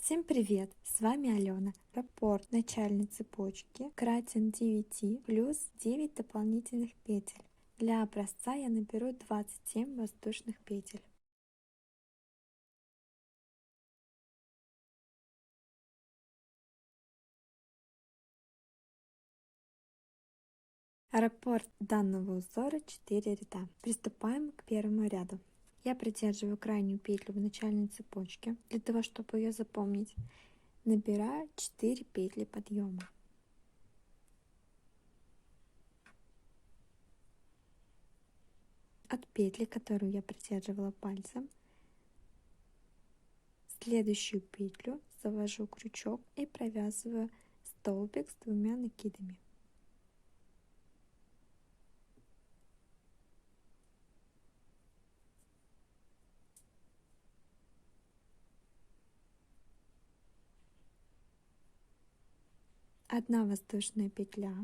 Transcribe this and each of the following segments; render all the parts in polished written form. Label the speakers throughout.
Speaker 1: Всем привет! С вами Алена. Раппорт начальной цепочки кратен 9 плюс 9 дополнительных петель. Для образца я наберу 27 воздушных петель. Раппорт данного узора 4 ряда. Приступаем к первому ряду. Я придерживаю крайнюю петлю в начальной цепочке. Для того, чтобы ее запомнить, набираю 4 петли подъема. От петли, которую я придерживала пальцем, в следующую петлю завожу крючок и провязываю столбик с 2 накидами. Одна воздушная петля,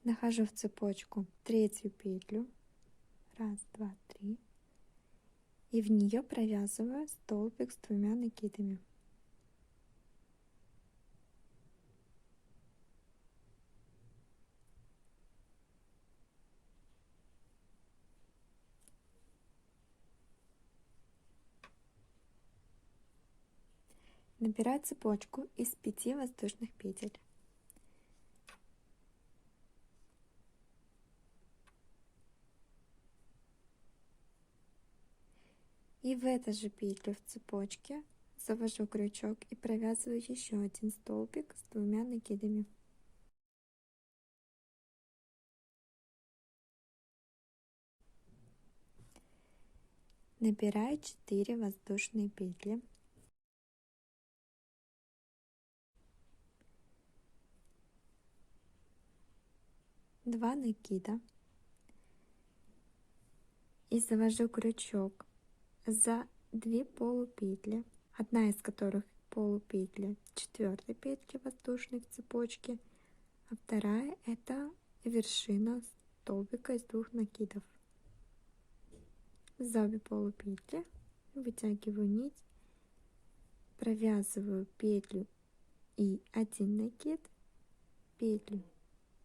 Speaker 1: нахожу в цепочку третью петлю, 1, 2, 3, и в нее провязываю столбик с 2 накидами. Набираю цепочку из 5 воздушных петель. И в эту же петлю в цепочке завожу крючок и провязываю еще один столбик с 2 накидами. Набираю 4 воздушные петли. Два накида и завожу крючок за 2 полупетли, одна из которых полупетли 4 петли воздушной в цепочке, а вторая это вершина столбика из 2 накидов. За обе полупетли вытягиваю нить, провязываю петлю и 1 накид, петлю,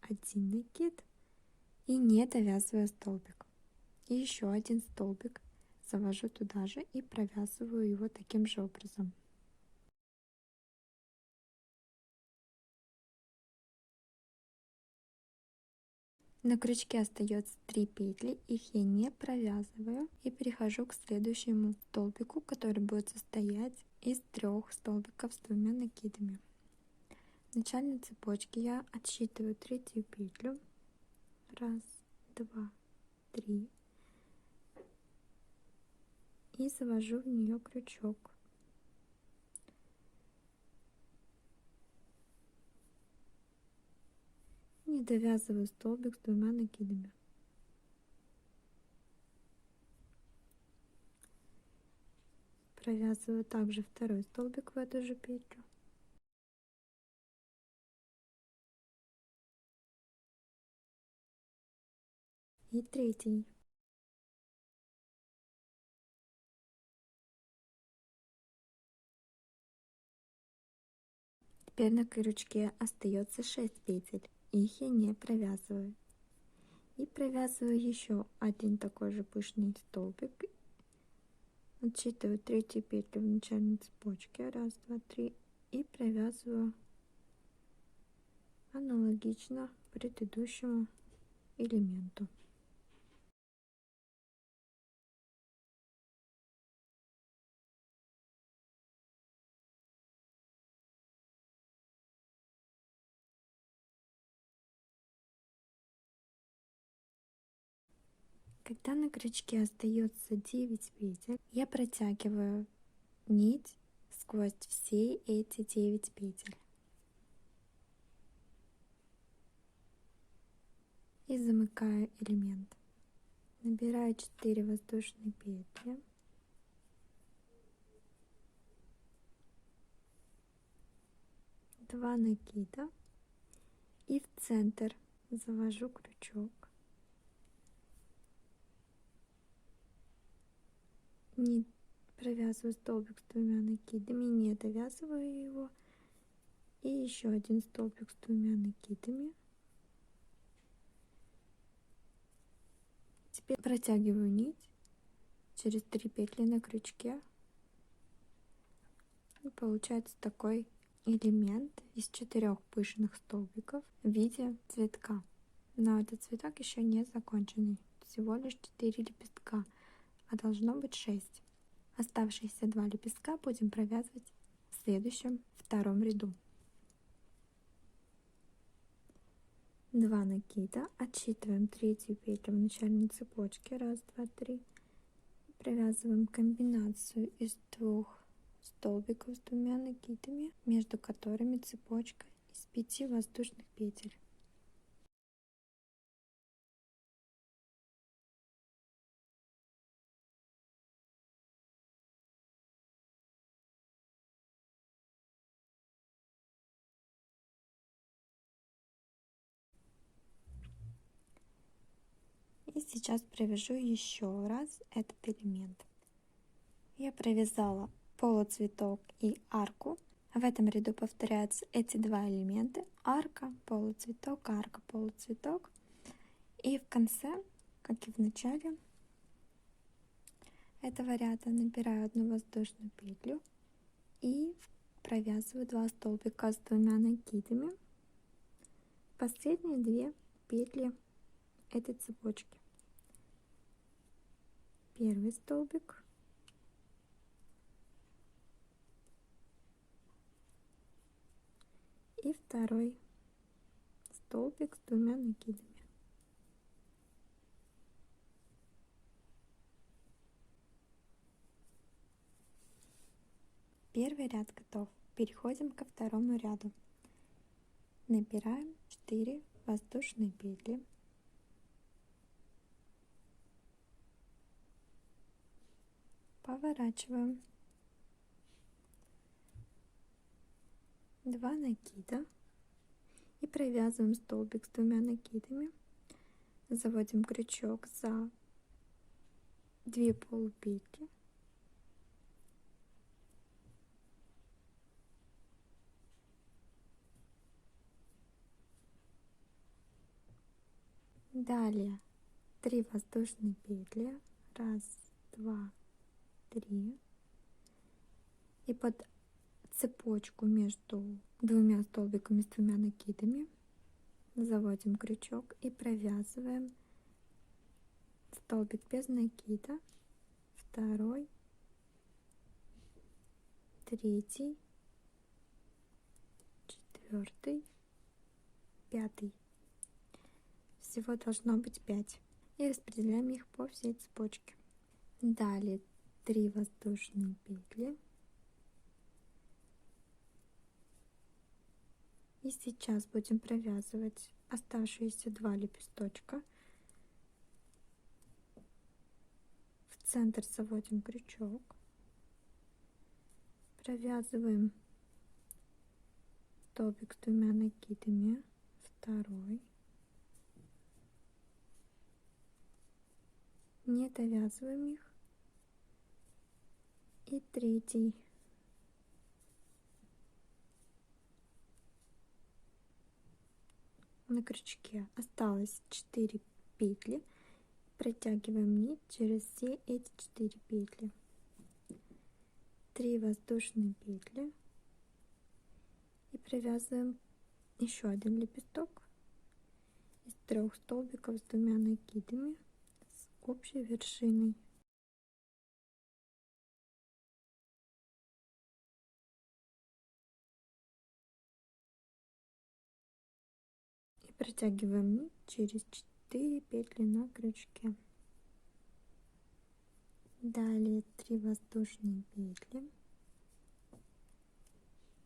Speaker 1: 1 накид и не довязываю столбик. И еще один столбик завожу туда же и провязываю его таким же образом. На крючке остается 3 петли, их я не провязываю и перехожу к следующему столбику, который будет состоять из 3 столбиков с 2 накидами. В начальной цепочке я отсчитываю третью петлю, 1, 2, 3, и завожу в нее крючок. Не довязываю столбик с 2 накидами. Провязываю также второй столбик в эту же петлю. И третий. Теперь на крючке остается 6 петель, их я не провязываю. И провязываю еще один такой же пышный столбик. Отсчитываю третью петлю в начальной цепочке, 1, 2, 3, и провязываю аналогично предыдущему элементу. Когда на крючке остается 9 петель, я протягиваю нить сквозь все эти 9 петель и замыкаю элемент. Набираю 4 воздушные петли, два накида и в центр завожу крючок. Нить Провязываю столбик с 2 накидами, не довязываю его, и еще один столбик с 2 накидами. Теперь протягиваю нить через 3 петли на крючке, и получается такой элемент из 4 пышных столбиков в виде цветка. Но этот цветок еще не законченный, всего лишь 4 лепестка, а должно быть 6. Оставшиеся 2 лепестка будем провязывать в следующем, втором ряду. 2 накида, отсчитываем 3-ю петлю в начальной цепочке, 1, 2, 3, провязываем комбинацию из 2 столбиков с 2 накидами, между которыми цепочка из 5 воздушных петель. И сейчас провяжу еще раз этот элемент. Я провязала полуцветок и арку. В этом ряду повторяются эти 2 элемента: арка, полуцветок, арка, полуцветок. И в конце, как и в начале этого ряда, набираю 1 воздушную петлю и провязываю 2 столбика с 2 накидами, последние 2 петли этой цепочки. Первый столбик и второй столбик с 2 накидами. Первый ряд готов. Переходим ко второму ряду. Набираем 4 воздушные петли, поворачиваем, 2 накида и провязываем столбик с 2 накидами, заводим крючок за 2 полупетли, далее 3 воздушные петли, 1, 2, 3, и под цепочку между 2 столбиками с 2 накидами заводим крючок и провязываем столбик без накида, 2, 3, 4, 5. Всего должно быть 5. И распределяем их по всей цепочке. Далее 3 воздушные петли. И сейчас будем провязывать оставшиеся 2 лепесточка. В центр заводим крючок, провязываем столбик с 2 накидами, 2, не довязываем их, и 3. На крючке осталось 4 петли, протягиваем нить через все эти 4 петли, 3 воздушные петли и провязываем еще 1 лепесток из 3 столбиков с 2 накидами с общей вершиной. И протягиваем нить через 4 петли на крючке. Далее 3 воздушные петли.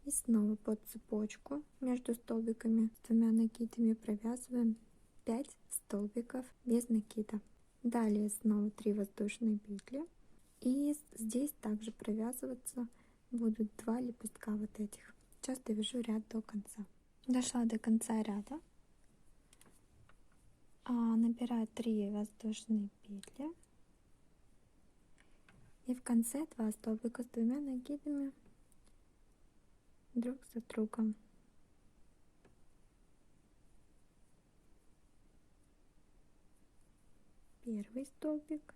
Speaker 1: И снова под цепочку между столбиками с 2 накидами провязываем 5 столбиков без накида. Далее снова 3 воздушные петли. И здесь также провязываться будут 2 лепестка вот этих. Сейчас довяжу ряд до конца. Дошла до конца ряда. Набираю 3 воздушные петли. И в конце 2 столбика с 2 накидами друг за другом. Первый столбик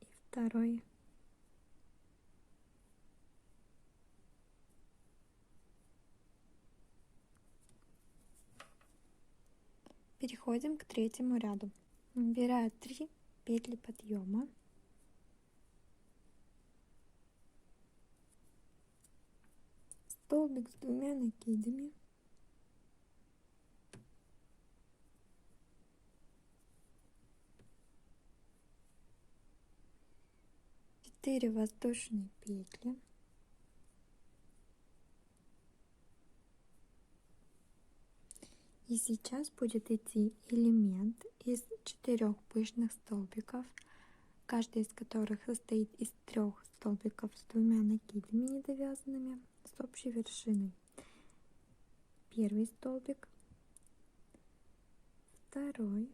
Speaker 1: и второй. Переходим к третьему ряду. Набираю 3 петли подъема. Столбик с 2 накидами. Четыре воздушные петли. И сейчас будет идти элемент из 4 пышных столбиков, каждый из которых состоит из 3 столбиков с 2 накидами недовязанными с общей вершиной. Первый столбик, второй,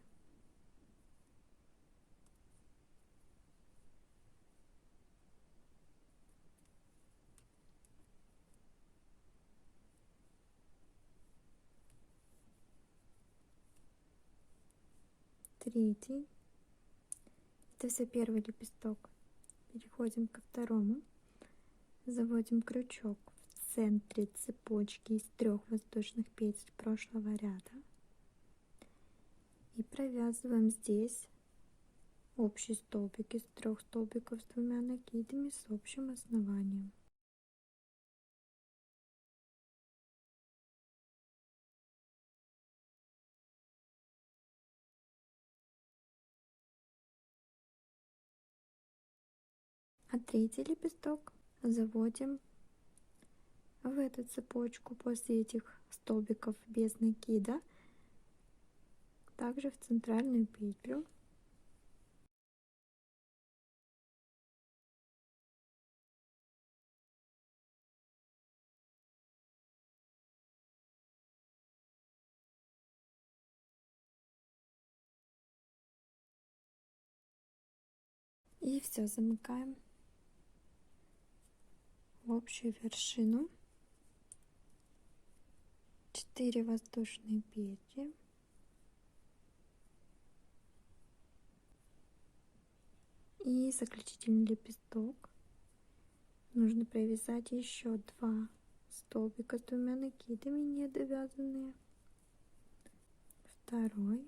Speaker 1: третий. Это все первый лепесток. Переходим ко второму. Заводим крючок в центре цепочки из 3 воздушных петель прошлого ряда. И провязываем здесь общий столбик из 3 столбиков с 2 накидами с общим основанием. А третий лепесток заводим в эту цепочку после этих столбиков без накида, также в центральную петлю. И все, замыкаем в общую вершину. 4 воздушные петли. И заключительный лепесток. Нужно провязать еще 2 столбика с 2 накидами недовязанные. Второй.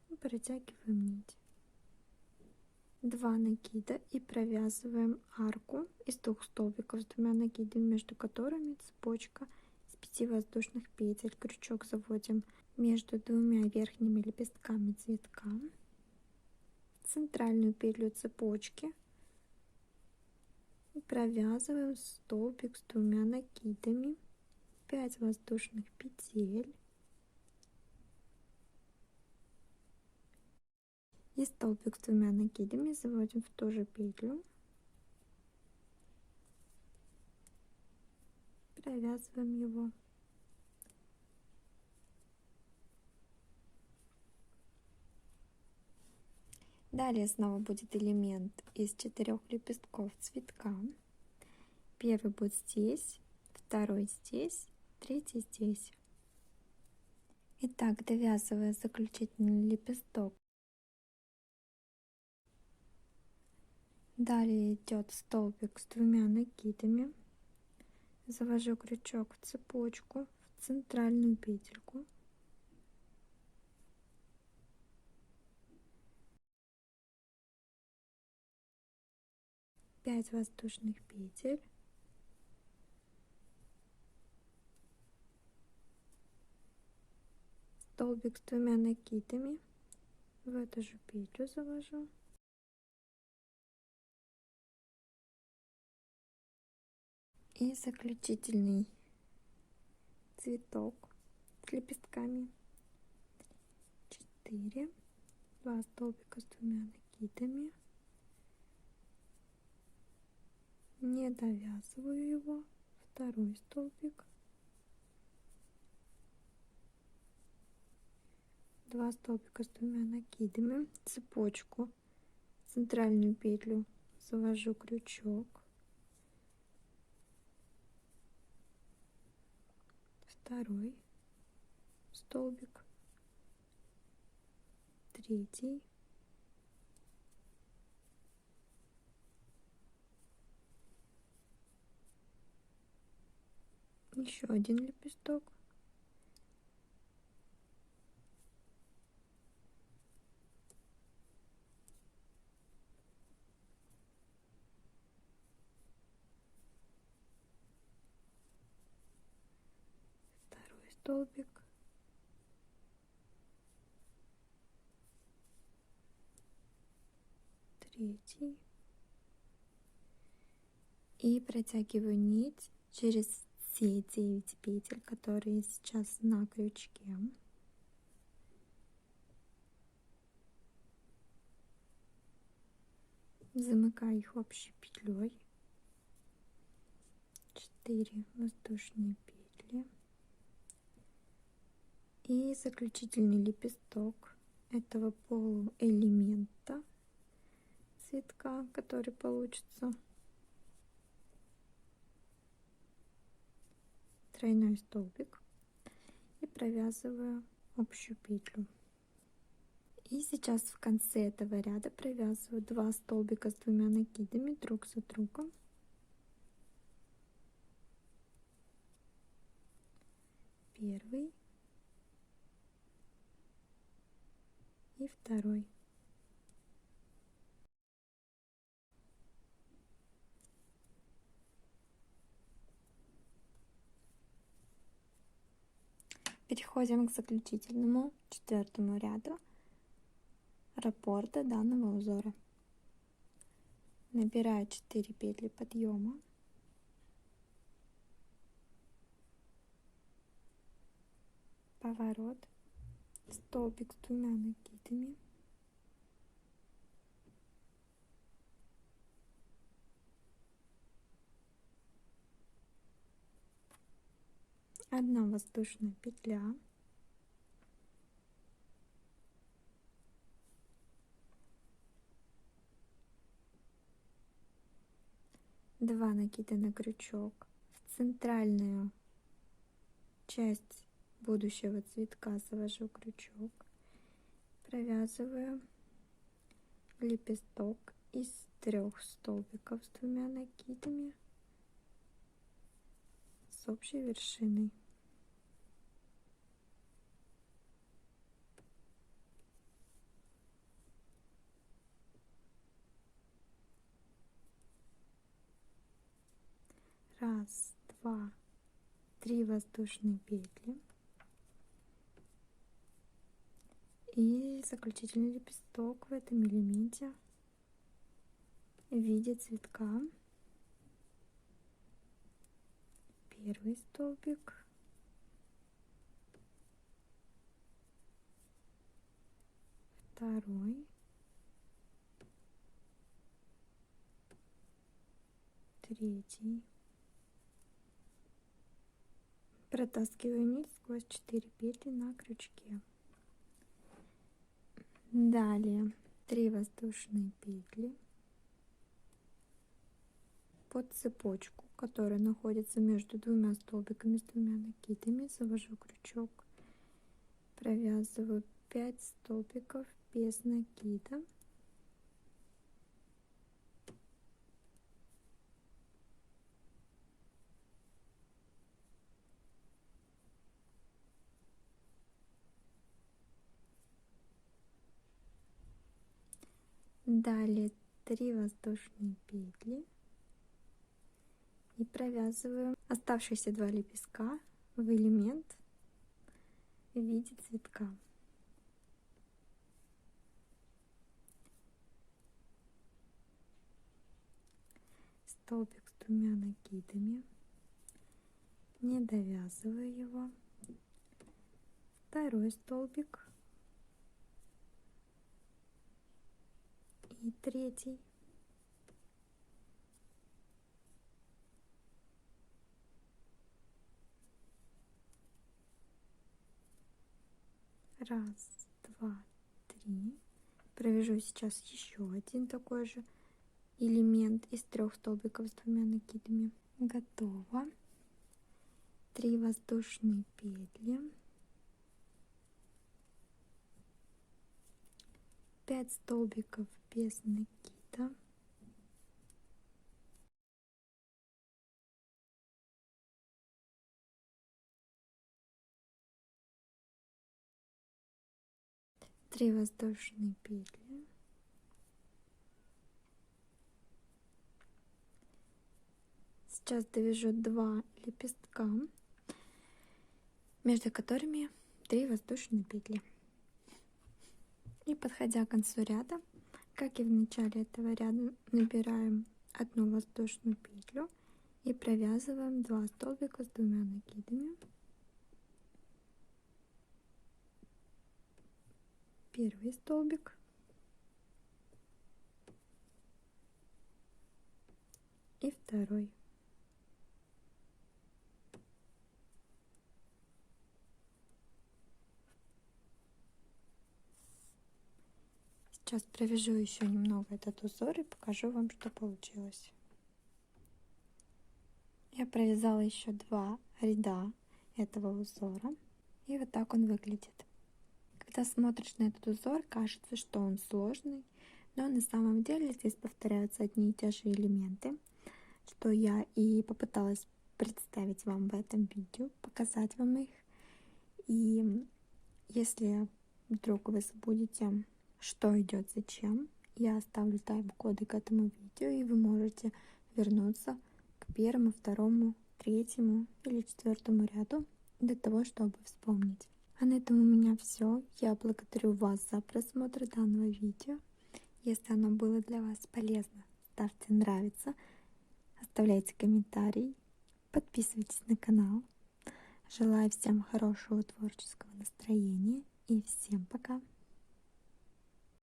Speaker 1: И протягиваем нить. 2 накида и провязываем арку из 2 столбиков с 2 накидами, между которыми цепочка из 5 воздушных петель. Крючок заводим между 2 верхними лепестками цветка, в центральную петлю цепочки и провязываем столбик с 2 накидами, 5 воздушных петель и столбик с 2 накидами заводим в ту же петлю, провязываем его. Далее снова будет элемент из 4 лепестков цветка. Первый будет здесь, второй здесь, третий здесь. Итак, довязывая заключительный лепесток, далее идет столбик с 2 накидами. Завожу крючок в цепочку, в центральную петельку. Пять воздушных петель. Столбик с 2 накидами. В эту же петлю завожу. И заключительный цветок с лепестками. 4. 2 столбика с 2 накидами. Не довязываю его. Второй столбик. 2 2 столбика с 2 накидами, цепочку, центральную петлю завожу крючок, второй столбик, третий, еще один лепесток, второй столбик, третий, и протягиваю нить через все 9 петель, которые сейчас на крючке. Замыкаю их общей петлей, 4 воздушные петли и заключительный лепесток этого полуэлемента цветка, который получится, тройной столбик, и провязываю общую петлю. И сейчас в конце этого ряда провязываю 2 столбика с 2 накидами друг за другом. Первый и второй. Переходим к заключительному 4-му ряду раппорта данного узора. Набираю 4 петли подъема, поворот, столбик с 2 накидами, одна воздушная петля, два накида на крючок, в центральную часть будущего цветка завожу крючок, провязываю лепесток из 3 столбиков с 2 накидами с общей вершиной. Раз, два, 3 воздушные петли и заключительный лепесток в этом элементе в виде цветка. Первый столбик, второй, третий. Протаскиваю нить сквозь 4 петли на крючке. Далее 3 воздушные петли под цепочку, которая находится между 2 столбиками с 2 накидами, завожу крючок, провязываю 5 столбиков без накида, далее 3 воздушные петли и провязываю оставшиеся 2 лепестка в элемент в виде цветка. Столбик с 2 накидами, не довязываю его, второй столбик и третий, раз, 2, 3. Провяжу сейчас еще один такой же элемент из 3 столбиков с 2 накидами. Готово. 3 воздушные петли, 5 столбиков без накида, 3 воздушные петли, сейчас довяжу 2 лепестка, между которыми 3 воздушные петли. И подходя к концу ряда, как и в начале этого ряда, набираем 1 воздушную петлю и провязываем 2 столбика с 2 накидами. Первый столбик, и второй. Сейчас провяжу еще немного этот узор и покажу вам, что получилось. Я провязала еще 2 ряда этого узора, и вот так он выглядит. Когда смотришь на этот узор, кажется, что он сложный, но на самом деле здесь повторяются одни и те же элементы, что я и попыталась представить вам в этом видео, показать вам их. И если вдруг вы забудете, что идет зачем, я оставлю тайм-коды к этому видео, и вы можете вернуться к 1, 2, 3 или 4 ряду для того, чтобы вспомнить. А на этом у меня все. Я благодарю вас за просмотр данного видео. Если оно было для вас полезно, ставьте нравится, оставляйте комментарий, подписывайтесь на канал. Желаю всем хорошего творческого настроения и всем пока!